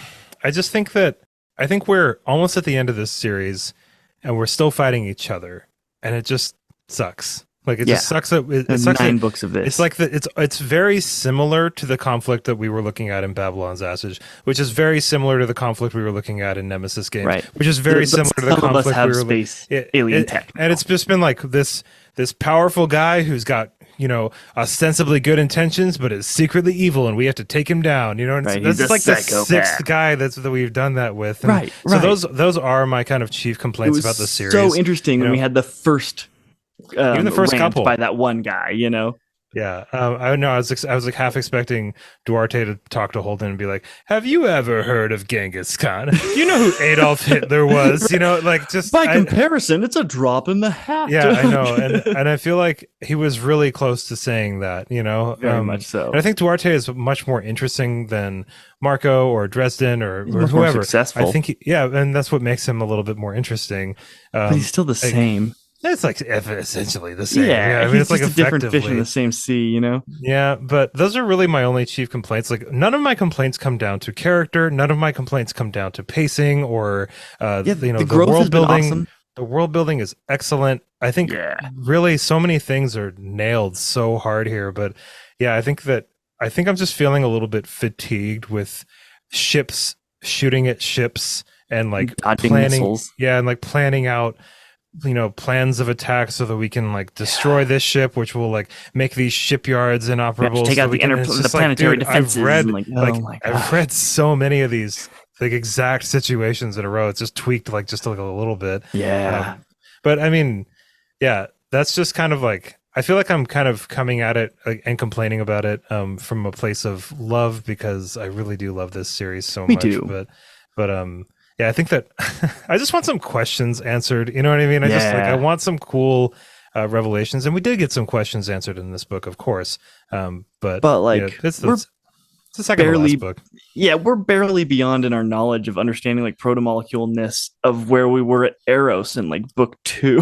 I think we're almost at the end of this series, and we're still fighting each other, and it just sucks. Like it just sucks that it sucks 9 books of this. It's like it's very similar to the conflict that we were looking at in Babylon's Ashes, which is very similar to the conflict we were looking at in Nemesis games, which is very similar to the conflict we were alien tech. And it's just been like this powerful guy who's got, you know, ostensibly good intentions, but is secretly evil, and we have to take him down. You know, and that's like the 6th guy that we've done that with. And so those are my kind of chief complaints about the series. So interesting when we had the first. Even the first couple by that one guy, you know. Yeah, I know. I was like half expecting Duarte to talk to Holden and be like, "Have you ever heard of Genghis Khan? You know who Adolf Hitler was? You know, like just by comparison, it's a drop in the hat." Yeah, I know, and I feel like he was really close to saying that. You know, very much so. And I think Duarte is much more interesting than Marco or Dresden or whoever. Successful. I think, and that's what makes him a little bit more interesting. But he's still the same. It's like essentially the same. Yeah, I mean, it's like a different fish in the same sea, you know? Yeah, but those are really my only chief complaints. Like, none of my complaints come down to character. None of my complaints come down to pacing or, the world building. Awesome. The world building is excellent. I think really so many things are nailed so hard here. But yeah, I think I'm just feeling a little bit fatigued with ships shooting at ships and like dodging planning missiles. Yeah, and like planning out, you know, plans of attack so that we can like destroy this ship, which will like make these shipyards inoperable. Take out the planetary defenses. I've read so many of these like exact situations in a row. It's just tweaked like just like a little bit. Yeah. But I mean, yeah, that's just kind of like, I feel like I'm kind of coming at it and complaining about it from a place of love, because I really do love this series so much. But yeah, I think that I just want some questions answered. You know what I mean? I want some cool revelations, and we did get some questions answered in this book, of course. But like, it's the second to last book. Yeah, we're barely beyond in our knowledge of understanding like protomoleculeness of where we were at Eros in like book 2.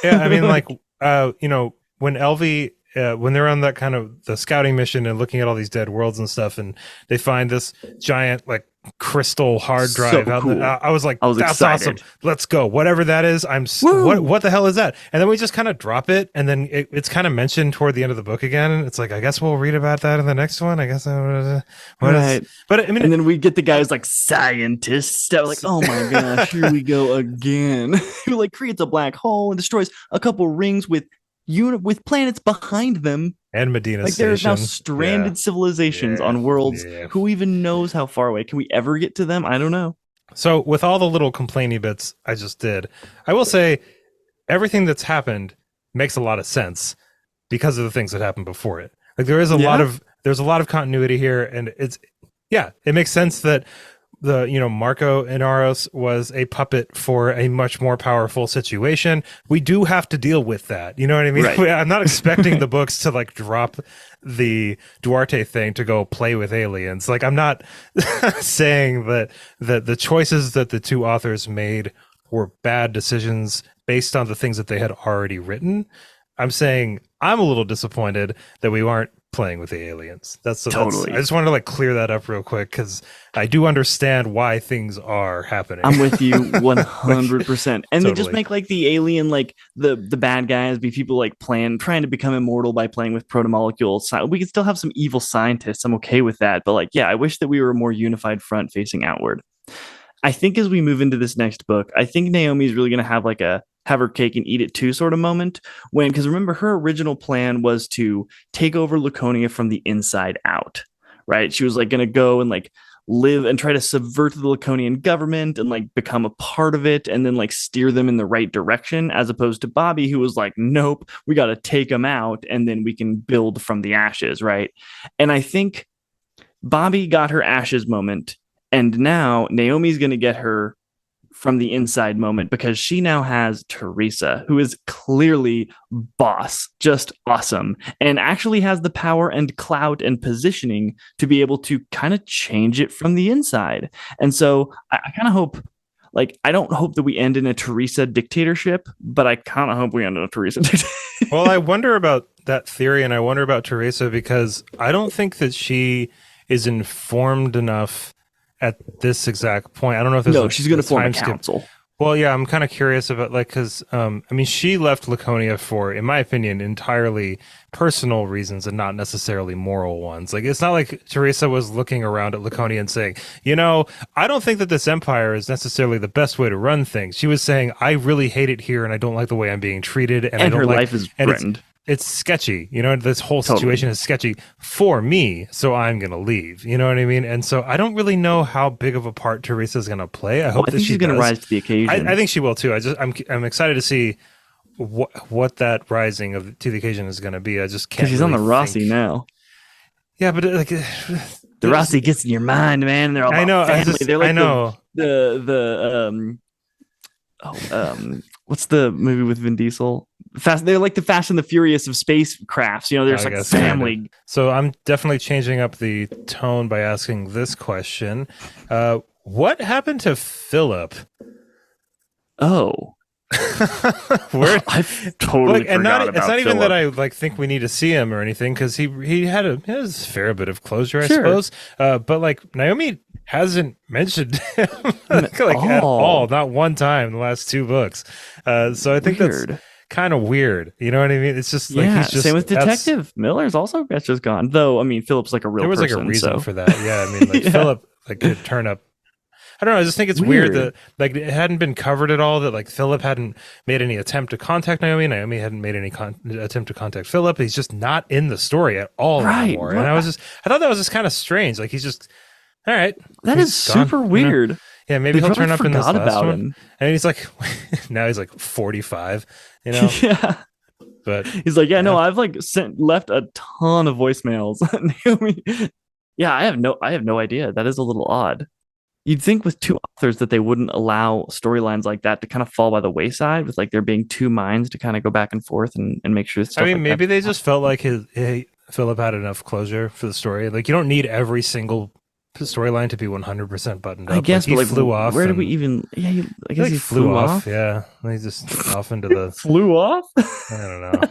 Yeah, I mean, like, when Elvie, when they're on that kind of the scouting mission and looking at all these dead worlds and stuff, and they find this giant like crystal hard So drive out. cool. I was like, I was that's excited. awesome. Let's go. Whatever that is, what the hell is that? And then we just kind of drop it, and then it's kind of mentioned toward the end of the book again. And it's like, I guess we'll read about that in the next one. I guess. Right. But I mean, and then we get the guys like scientists that were like, oh my gosh, here we go again. Who like creates a black hole and destroys a couple rings with planets behind them. And Medina like Station. there's now stranded civilizations on worlds. Who even knows how far away? Can we ever get to them? I don't know. So with all the little complainy bits I just did, I will say everything that's happened makes a lot of sense because of the things that happened before it. Like there's a lot of continuity here, and it makes sense that Marco Inaros was a puppet for a much more powerful situation. We do have to deal with that. You know what I mean? Right. I'm not expecting the books to like drop the Duarte thing to go play with aliens. Like I'm not saying that the choices that the two authors made were bad decisions based on the things that they had already written. I'm saying I'm a little disappointed that we aren't playing with the aliens. That's I just wanted to like clear that up real quick because I do understand why things are happening. I'm with you 100%. And totally. They just make like the alien, like the bad guys be people like trying to become immortal by playing with protomolecules. We can still have some evil scientists. I'm okay with that. But like, yeah, I wish that we were a more unified front facing outward. I think as we move into this next book, I think Naomi's really going to have like a have her cake and eat it too sort of moment because remember her original plan was to take over Laconia from the inside out, right? She was like going to go and like live and try to subvert the Laconian government and like become a part of it and then like steer them in the right direction, as opposed to Bobby, who was like, nope, we got to take them out and then we can build from the ashes, right? And I think Bobby got her ashes moment. And now Naomi's going to get her from the inside moment because she now has Teresa, who is clearly boss, just awesome, and actually has the power and clout and positioning to be able to kind of change it from the inside. And so I kind of hope, like, I don't hope that we end in a Teresa dictatorship, but I kind of hope we end in a Teresa dictatorship. Well, I wonder about that theory, and I wonder about Teresa because I don't think that she is informed enough at this exact point. I don't know if there's she's going to form a council. Well, yeah, I'm kind of curious about because she left Laconia for, in my opinion, entirely personal reasons and not necessarily moral ones. Like it's not like Teresa was looking around at Laconia and saying, I don't think that this empire is necessarily the best way to run things. She was saying, I really hate it here and I don't like the way I'm being treated, and I don't her like, life is threatened. It's sketchy, this whole situation is sketchy for me, so I'm going to leave, you know what I mean? And so I don't really know how big of a part Teresa's going to play. I hope that she's going to rise to the occasion. I think she will too. I'm excited to see what that rising to the occasion is going to be. I just can't. Because she's on the Rossi now. Yeah, but like the Rossi gets in your mind, man. They're all about family. They're like what's the movie with Vin Diesel? They're like the Fast and the Furious of space crafts. There's like family. Kind of. So I'm definitely changing up the tone by asking this question. What happened to Philip? Oh. I've totally forgot about it's not Philip. even that I think we need to see him or anything, because he had a fair bit of closure, I suppose. But like Naomi hasn't mentioned him at all, not one time in the last two books. So I think that's kind of weird. You know what I mean? It's just like he's just same with Detective Miller's also that's just gone. Though I mean Philip's like a real person. There was like a reason for that. Yeah, I mean Philip could turn up. I don't know. I just think it's weird that it hadn't been covered at all. That like Philip hadn't made any attempt to contact Naomi. Naomi hadn't made any attempt to contact Philip. He's just not in the story at all anymore. And I thought that was just kind of strange. Like he's just all right. That is super weird. Yeah, maybe he'll turn up in this last one. And he's like, now he's like 45. Yeah. But he's like, I've like left a ton of voicemails. Naomi. Yeah, I have no idea. That is a little odd. You'd think with two authors that they wouldn't allow storylines like that to kind of fall by the wayside, with like there being two minds to kind of go back and forth and make sure stuff. I mean, like maybe that. they just felt like Philip had enough closure for the story. Like you don't need every single storyline to be 100% buttoned up. I guess, like, but he flew off. where did we even? Yeah, I guess like, he flew off. Yeah, he's just off into the. Flew off. I don't know.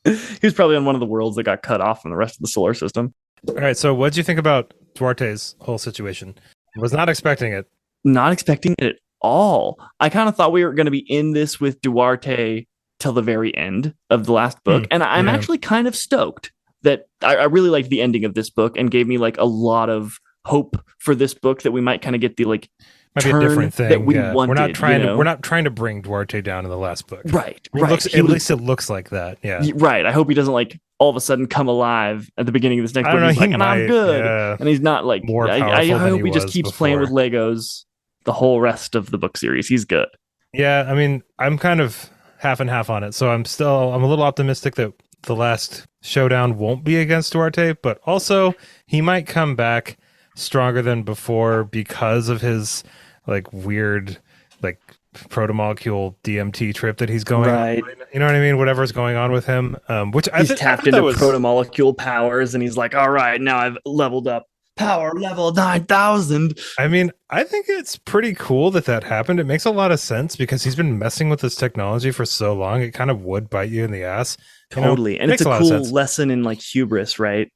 He was probably on one of the worlds that got cut off from the rest of the solar system. All right, so what did you think about Duarte's whole situation? Was not expecting it. Not expecting it at all. I kind of thought we were going to be in this with Duarte till the very end of the last book, and I'm actually kind of stoked that I really liked the ending of this book and gave me like a lot of hope for this book that we might kind of get the like might be a different thing that we wanted. We're not trying to bring Duarte down in the last book. Right. At least it looks like that. Yeah. Right. I hope he doesn't like all of a sudden come alive at the beginning of this next book. He's like, and I'm good. Yeah. And he's not like more powerful. I hope he just keeps before. playing with Legos the whole rest of the book series. He's good. Yeah, I mean, I'm kind of half and half on it. So I'm a little optimistic that the last showdown won't be against Duarte, but also he might come back stronger than before because of his like weird like protomolecule DMT trip that he's going on. You know what I mean? Whatever's going on with him, which he's tapped into protomolecule powers, and he's like, all right, now I've leveled up power level 9,000. I mean, I think it's pretty cool that happened. It makes a lot of sense because he's been messing with this technology for so long. It kind of would bite you in the ass. Totally. And it's a cool lesson in like hubris, right?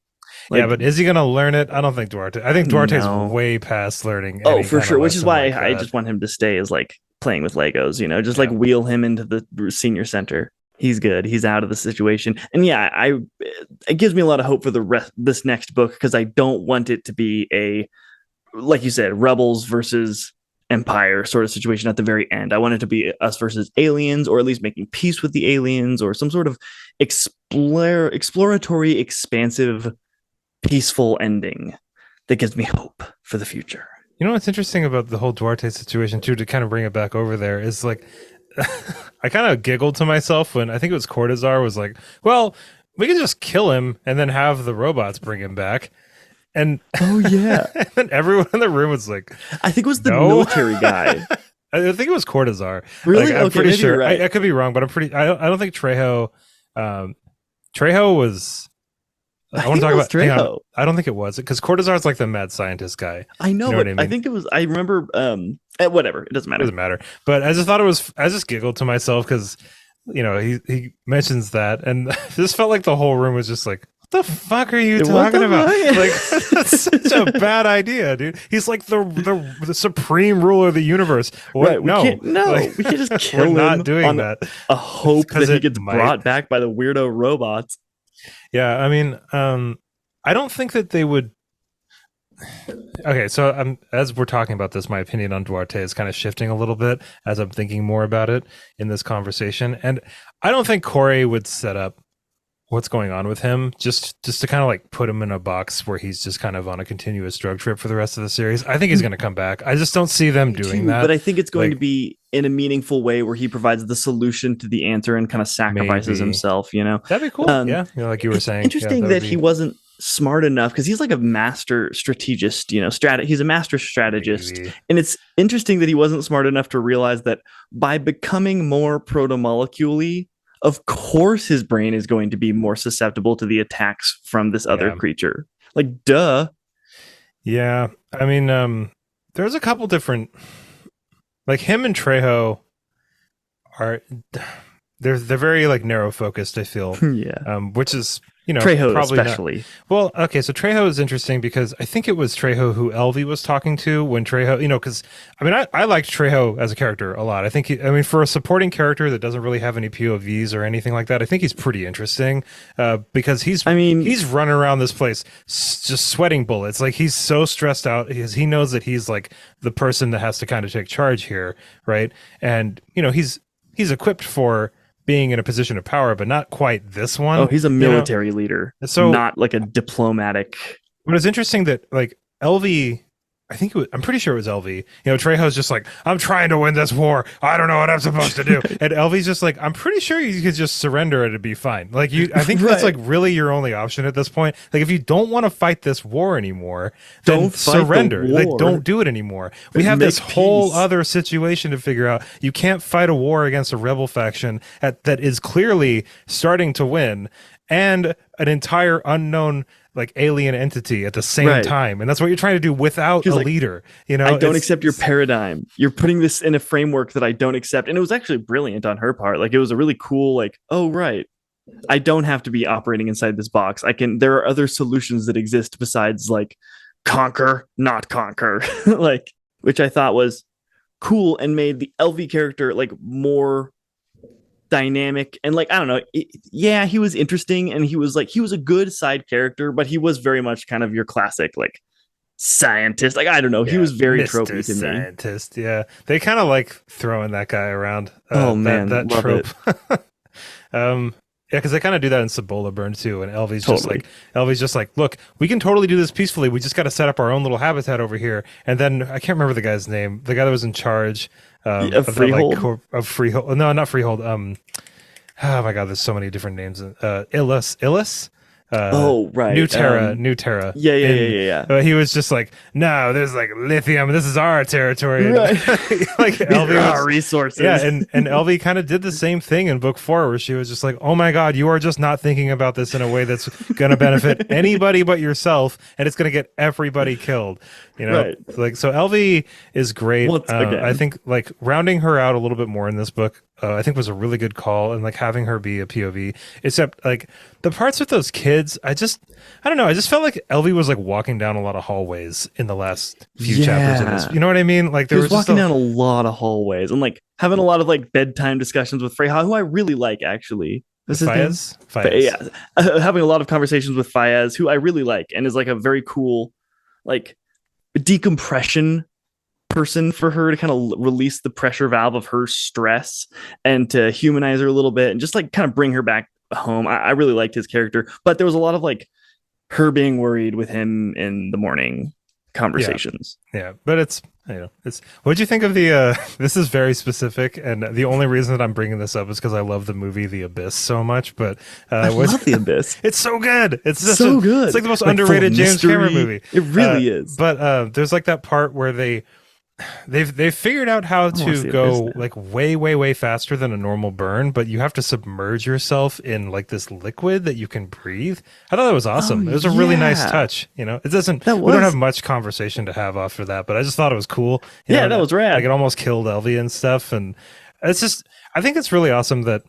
Like, yeah, but is he going to learn it? I don't think Duarte. I think Duarte's way past learning. Oh, for sure. Which is why I just want him to stay as like playing with Legos, just like wheel him into the senior center. He's good. He's out of the situation. And yeah, it gives me a lot of hope for this next book because I don't want it to be a, like you said, rebels versus Empire sort of situation at the very end. I want it to be us versus aliens, or at least making peace with the aliens, or some sort of exploratory, expansive, peaceful ending that gives me hope for the future. You know what's interesting about the whole Duarte situation too, to kind of bring it back over there, is like I kind of giggled to myself when I think it was Cortazar was like, well, we can just kill him and then have the robots bring him back. And oh yeah. And then everyone in the room was like, I think it was the military guy. I think it was Cortazar. Really? Like, I'm pretty sure. Right. I could be wrong, but I don't think Trejo Trejo was I want to talk about Trejo. I don't think it was because Cortazar is like the mad scientist guy. I know, but I mean? I think it was. I remember. Whatever. It doesn't matter. It doesn't matter. But I just thought it was. I just giggled to myself because he mentions that, and this felt like the whole room was just like, "What the fuck are you talking about?" Like that's such a bad idea, dude. He's like the supreme ruler of the universe. What? Right, no, we can't just kill him. We're not doing that. A hope that he gets brought back by the weirdo robots. Yeah, I mean, I don't think that they would. Okay, so as we're talking about this, my opinion on Duarte is kind of shifting a little bit as I'm thinking more about it in this conversation, and I don't think Corey would set up what's going on with him just to kind of like put him in a box where he's just kind of on a continuous drug trip for the rest of the series. I think he's going to come back. I just don't see them doing that. But I think it's going to be in a meaningful way where he provides the solution to the answer and kind of sacrifices himself, That'd be cool. Yeah. Like you were saying. Interesting that he wasn't smart enough because he's like a master strategist, he's a master strategist. Maybe. And it's interesting that he wasn't smart enough to realize that by becoming more protomolecule-y, of course his brain is going to be more susceptible to the attacks from this other creature. Like, duh. Yeah. I mean, there's a couple different, like him and Trejo are, they're very like narrow focused, I feel. Yeah. Which is, Trejo probably especially. Not. Well, okay, so Trejo is interesting because I think it was Trejo who Elvie was talking to when Trejo, because I mean, I liked Trejo as a character a lot. I think, for a supporting character that doesn't really have any POVs or anything like that, I think he's pretty interesting because he's running around this place just sweating bullets. Like he's so stressed out because he knows that he's like the person that has to kind of take charge here, right? And, he's equipped for being in a position of power, but not quite this one. Oh, he's a military leader, so not like a diplomatic. But it's interesting that like Elvie, I'm pretty sure it was Elvie. Trejo's just like, I'm trying to win this war. I don't know what I'm supposed to do. And Elvie's just like, I'm pretty sure you could just surrender and it'd be fine. Like I think that's like really your only option at this point. Like if you don't want to fight this war anymore, then surrender. Like don't do it anymore. We have this whole other situation to figure out. You can't fight a war against a rebel faction that is clearly starting to win, and an entire unknown like alien entity at the same time, and that's what you're trying to do without a leader. I don't accept your paradigm. You're putting this in a framework that I don't accept, and it was actually brilliant on her part. Like, it was a really cool, like, oh right, I don't have to be operating inside this box. There are other solutions that exist besides like conquer, not conquer, like, which I thought was cool and made the LV character like more dynamic and like, I don't know. He was interesting and he was a good side character, but he was very much kind of your classic like scientist. Like, I don't know. He was very Mr. tropey to me. Scientist, yeah. They kind of like throwing that guy around. That trope. Yeah, because they kind of do that in Cibola Burn too, and Elvy's just like, look, we can totally do this peacefully. We just got to set up our own little habitat over here. And then I can't remember the guy's name, the guy that was in charge of Freehold. Of Freehold. No, not Freehold. Oh my God, there's so many different names. Illis. Right. New Terra. Yeah. He was just like, no, there's like lithium. This is our territory. Right. Like Elvy our resources. Yeah, and Elvy kind of did the same thing in book 4, where she was just like, oh my God, you are just not thinking about this in a way that's going to benefit anybody but yourself, and it's going to get everybody killed. Right. Like, so Elvy is great. I think like rounding her out a little bit more in this book, I think was a really good call, and like having her be a POV, except like the parts with those kids, I don't know, I just felt like Elvy was like walking down a lot of hallways in the last few chapters of this. You know what I mean? Like, there was walking down a lot of hallways and like having a lot of like bedtime discussions with Freyha, who I really like, actually. Fayez? Having a lot of conversations with Fayez, who I really like, and is like a very cool like decompression person for her to kind of release the pressure valve of her stress and to humanize her a little bit and just like kind of bring her back home. I really liked his character, but there was a lot of like her being worried with him in the morning conversations. Yeah, but it's what'd you think of the this is very specific, and the only reason that I'm bringing this up is because I love the movie The Abyss so much, but I love The Abyss. It's so good. It's just so good. It's like the most underrated James Cameron movie. It really is. But there's like that part where they've figured out how to go like way faster than a normal burn, but you have to submerge yourself in like this liquid that you can breathe. I thought that was awesome. It was a really nice touch. We don't have much conversation to have after that, but I just thought it was cool. That was rad. Like, it almost killed Elvy and stuff, and it's just, I think it's really awesome that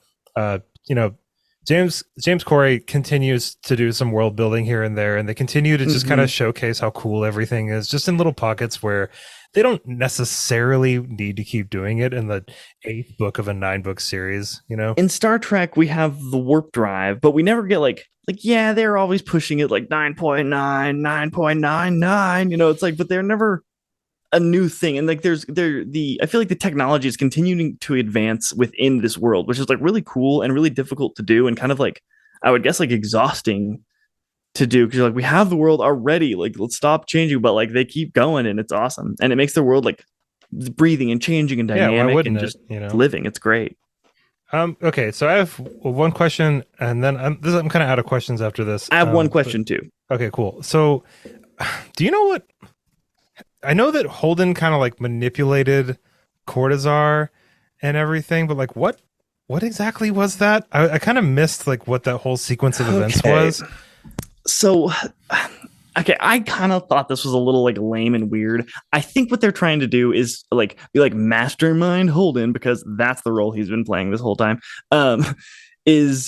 James Corey continues to do some world building here and there, and they continue to just kind of showcase how cool everything is, just in little pockets where they don't necessarily need to keep doing it in the 8th book of a 9-book series. In Star Trek, we have the warp drive, but we never get like they're always pushing it like 9.9, 9.99. It's like, but they're never a new thing. And like I feel like the technology is continuing to advance within this world, which is like really cool and really difficult to do, and kind of like, I would guess, like exhausting to do, because like, we have the world already, like, let's stop changing, but like they keep going, and it's awesome, and it makes the world like breathing and changing and dynamic and just living. It's great. Okay, so I have one question, and then I'm kind of out of questions after this. I have one question too. Okay, cool. So do you know what, I know that Holden kind of like manipulated Cortazar and everything, but like what exactly was that? I kind of missed like what that whole sequence of events was. So, okay, I kind of thought this was a little like lame and weird. I think what they're trying to do is like be like Mastermind Holden, because that's the role he's been playing this whole time.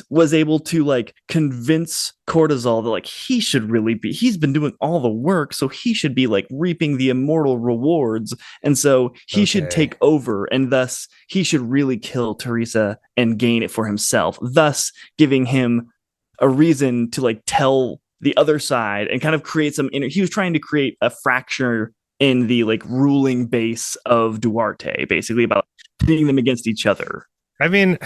Was able to like convince Cortazar that like he's been doing all the work, so he should be like reaping the immortal rewards, and so he should take over, and thus he should really kill Teresa and gain it for himself, thus giving him a reason to like tell the other side and kind of create he was trying to create a fracture in the like ruling base of Duarte, basically, about pitting them against each other. I mean,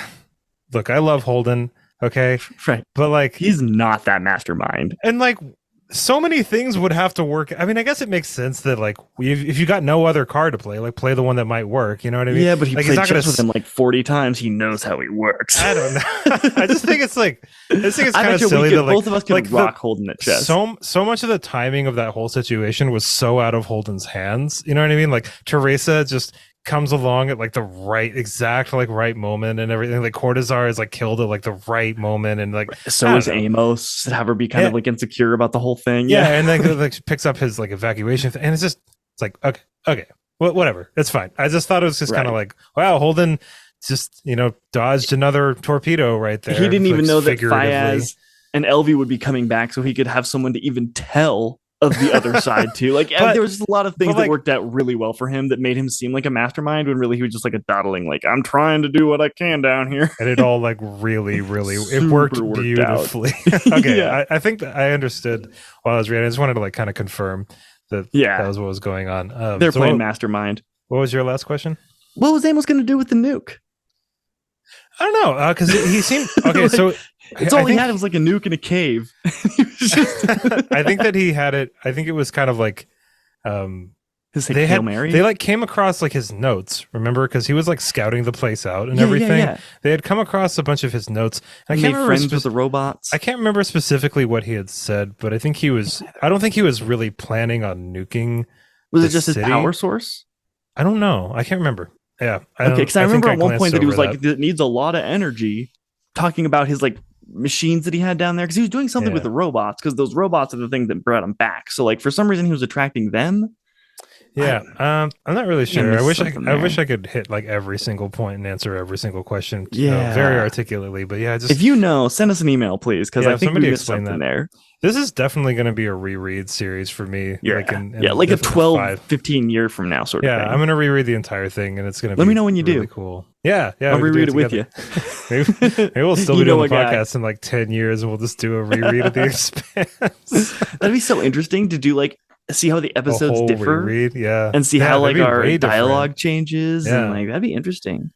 look, I love Holden, okay? Right. But like, he's not that mastermind. And like, so many things would have to work. I mean, I guess it makes sense that like, if you got no other card to play, like, play the one that might work. You know what I mean? Yeah, but like, played chess with him like 40 times. He knows how he works. I don't know. I just think it's kind of silly that like, both of us can rock Holden at chess. So much of the timing of that whole situation was so out of Holden's hands. You know what I mean? Like, Teresa just comes along at like the right moment and everything. Like Cortazar is like killed at like the right moment, and like So is Amos to have her be kind of like insecure about the whole thing. Yeah, and then like picks up his like evacuation and it's like okay, whatever, it's fine. I just thought it was just kind of like, wow, Holden just dodged another torpedo right there. He didn't even know that Fayaz and Elvie would be coming back, so he could have someone to even tell of the other side too. Like there was just a lot of things that worked out really well for him that made him seem like a mastermind when really he was just like a dawdling, like, I'm trying to do what I can down here. And it all like really it worked beautifully. Okay, yeah. I think that I understood while I was reading. I just wanted to like kind of confirm that that was what was going on. They're playing mastermind. What was your last question? What was Amos going to do with the nuke? I don't know, because he seemed okay. Like, so it's all he had was like a nuke in a cave. I think that he had it. I think it was kind of like his like, Hail Mary. They like came across like his notes. Remember, because he was like scouting the place out and everything. Yeah. They had come across a bunch of his notes. And I can't remember friends with the robots. I can't remember specifically what he had said, but I think he was. I don't think he was really planning on nuking. Was it just his power source? I don't know. I can't remember. Yeah. Okay, because I remember at one point that he was like, it needs a lot of energy, talking about his like machines that he had down there, because he was doing something with the robots, because those robots are the thing that brought him back. So like for some reason he was attracting them. Yeah, I'm not really sure. I wish I could hit like every single point and answer every single question very articulately. But yeah, just if send us an email, please, because I think we missed something there. This is definitely going to be a reread series for me. Yeah, like a 12, 15 year from now sort of thing. Yeah, I'm going to reread the entire thing, and it's going to be Let me know when you really do. Cool. Yeah, I'll reread it with you. maybe we'll still be doing the podcast in like 10 years, and we'll just do a reread of The Expanse. That'd be so interesting to do, like, see how the episodes differ, reread, and see how like our dialogue changes, and like that'd be interesting.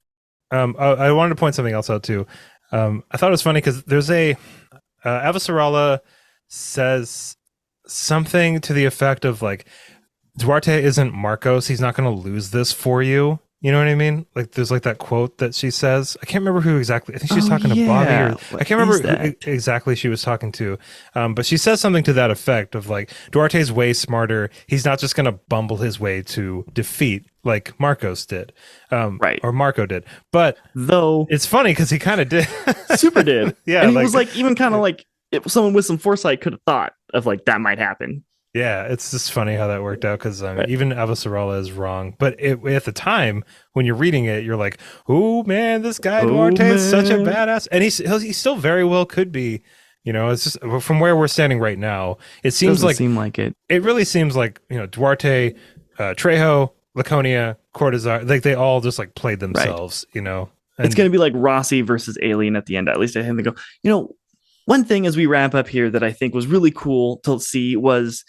I wanted to point something else out too. I thought it was funny because there's Avasarala says something to the effect of like, Duarte isn't Marcos, he's not going to lose this for you. You know what I mean? Like there's like that quote that she says. I can't remember who exactly. I think she's talking to Bobby, or I can't remember who exactly she was talking to. But she says something to that effect of like, Duarte's way smarter. He's not just going to bumble his way to defeat like Marcos did, right? Or Marco did. But though it's funny because he kind of did, super did. Yeah, and he was like even kind of like if someone with some foresight could have thought of like that might happen. Yeah, it's just funny how that worked out because even Avasarala is wrong. But at the time, when you're reading it, you're like, oh, man, this guy Duarte is such a badass. And he still very well could be. It's just from where we're standing right now, it seems like it. It really seems like, Duarte, Trejo, Laconia, Cortazar, like they all just like played themselves, And it's going to be like Rossi versus Alien at the end. At least I think they go, one thing as we wrap up here that I think was really cool to see was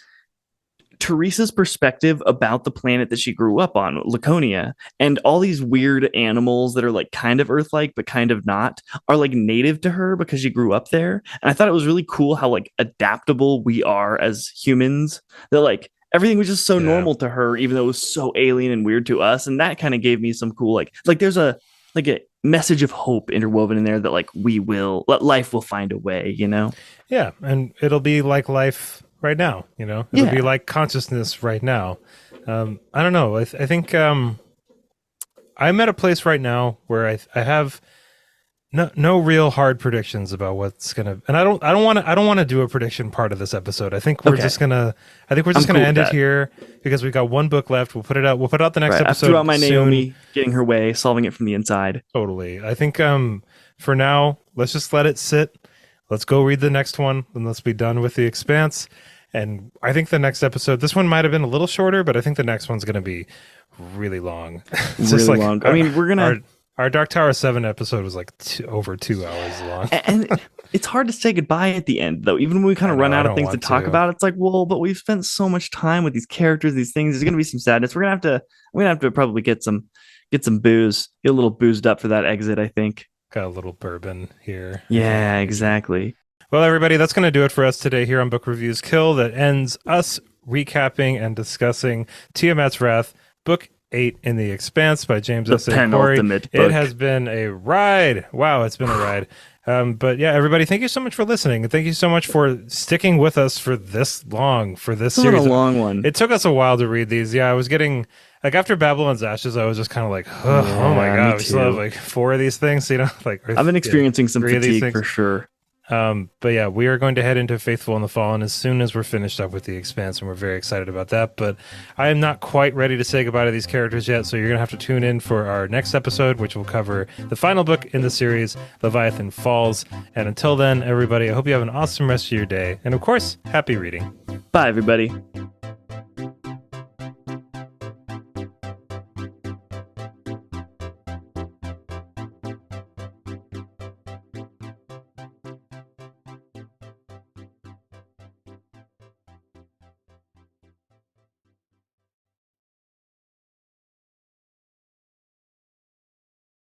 Teresa's perspective about the planet that she grew up on, Laconia, and all these weird animals that are like kind of Earth-like but kind of not, are like native to her because she grew up there. And I thought it was really cool how like adaptable we are as humans. That like everything was just so normal to her, even though it was so alien and weird to us. And that kind of gave me some cool like there's a message of hope interwoven in there that like life will find a way, Yeah, and it'll be like life right now, it'll be like consciousness right now. I don't know. I think I'm at a place right now where I have no real hard predictions about what's gonna. And I don't want to do a prediction part of this episode. I think we're just gonna. I think we're just gonna end it here because we got one book left. We'll put it out. We'll put out the next episode. I threw out my Naomi getting her way, solving it from the inside. Totally. I think for now, let's just let it sit. Let's go read the next one, and let's be done with The Expanse. And I think the next episode, this one might have been a little shorter, but I think the next one's going to be really long. Really long. I mean, we're going to... Our Dark Tower 7 episode was like over 2 hours long. And it's hard to say goodbye at the end, though. Even when we kind of run out of things to talk about, it's like, well, but we've spent so much time with these characters, these things. There's going to be some sadness. We're going to have to probably get some booze, get a little boozed up for that exit, I think. Got a little bourbon here. Yeah, exactly. Well, everybody, that's going to do it for us today here on Book Reviews Kill. That ends us recapping and discussing Tiamat's Wrath, Book 8 in The Expanse by James S.A. Corey. It has been a ride. Wow, it's been a ride. But yeah, everybody, thank you so much for listening. And thank you so much for sticking with us for this long, for this It's series. a long one. It took us a while to read these. Yeah, I was getting, like, after Babylon's Ashes, I was just kind of like, oh my God, we still have like 4 of these things, like. I've been experiencing some 3 of these fatigue for sure. But yeah, we are going to head into Faithful in the Fallen as soon as we're finished up with the Expanse, and we're very excited about that. But I am not quite ready to say goodbye to these characters yet, so you're going to have to tune in for our next episode, which will cover the final book in the series, Leviathan Falls. And until then, everybody, I hope you have an awesome rest of your day. And of course, happy reading. Bye, everybody.